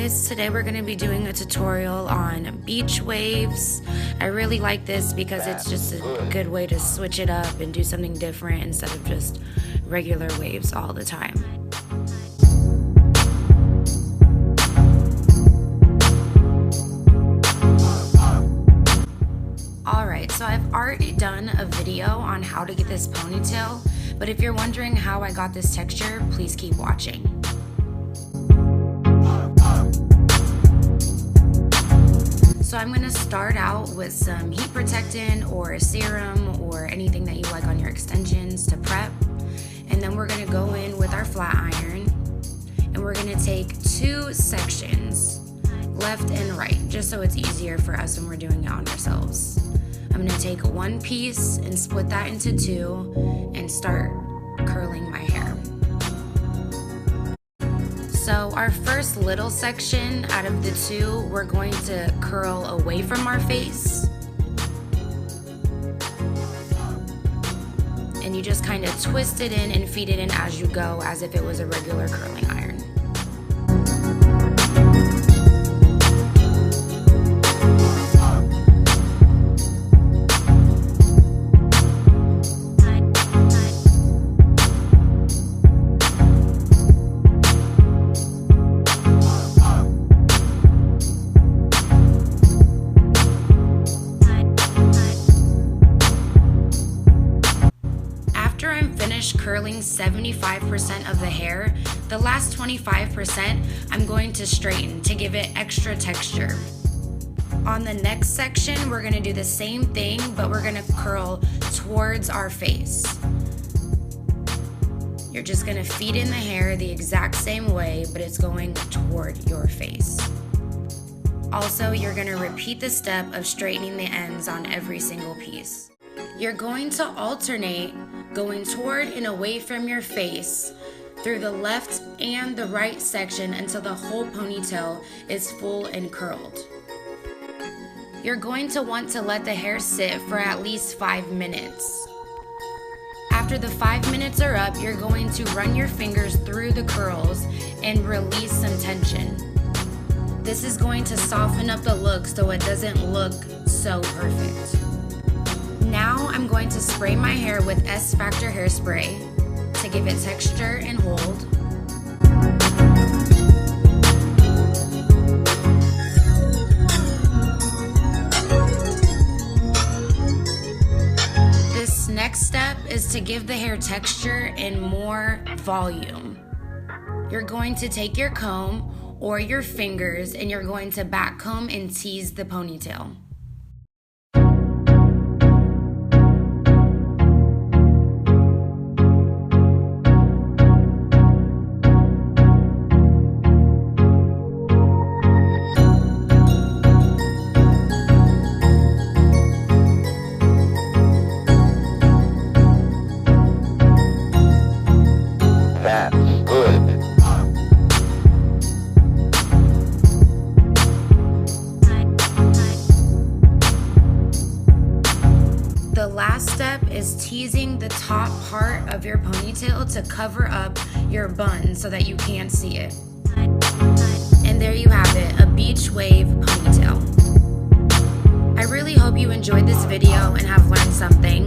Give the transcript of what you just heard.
guys, today we're going to be doing a tutorial on beach waves. I really like this because it's just a good way to switch it up and do something different instead of just regular waves all the time. Alright, so I've already done a video on how to get this ponytail, but if you're wondering how I got this texture, please keep watching. So I'm going to start out with some heat protectant or a serum or anything that you like on your extensions to prep. And then we're going to go in with our flat iron and we're going to take two sections, left and right, just so it's easier for us when we're doing it on ourselves. I'm going to take one piece and split that into two and start curling my hair. So our first little section out of the two, we're going to curl away from our face. And you just kind of twist it in and feed it in as you go, as if it was a regular curling iron. Curling 75% of the hair, the last 25% I'm going to straighten to give it extra texture. On the next section, we're going to do the same thing, but we're going to curl towards our face. You're just going to feed in the hair the exact same way, but it's going toward your face. Also, you're going to repeat the step of straightening the ends on every single piece. You're going to alternate going toward and away from your face through the left and the right section until the whole ponytail is full and curled. You're going to want to let the hair sit for at least 5 minutes. After the 5 minutes are up, you're going to run your fingers through the curls and release some tension. This is going to soften up the look so it doesn't look so perfect. Now I'm going to spray my hair with S Factor hairspray to give it texture and hold. This next step is to give the hair texture and more volume. You're going to take your comb or your fingers and you're going to back comb and tease the ponytail. The last step is teasing the top part of your ponytail to cover up your bun so that you can't see it. And there you have it, a beach wave ponytail. I really hope you enjoyed this video and have learned something.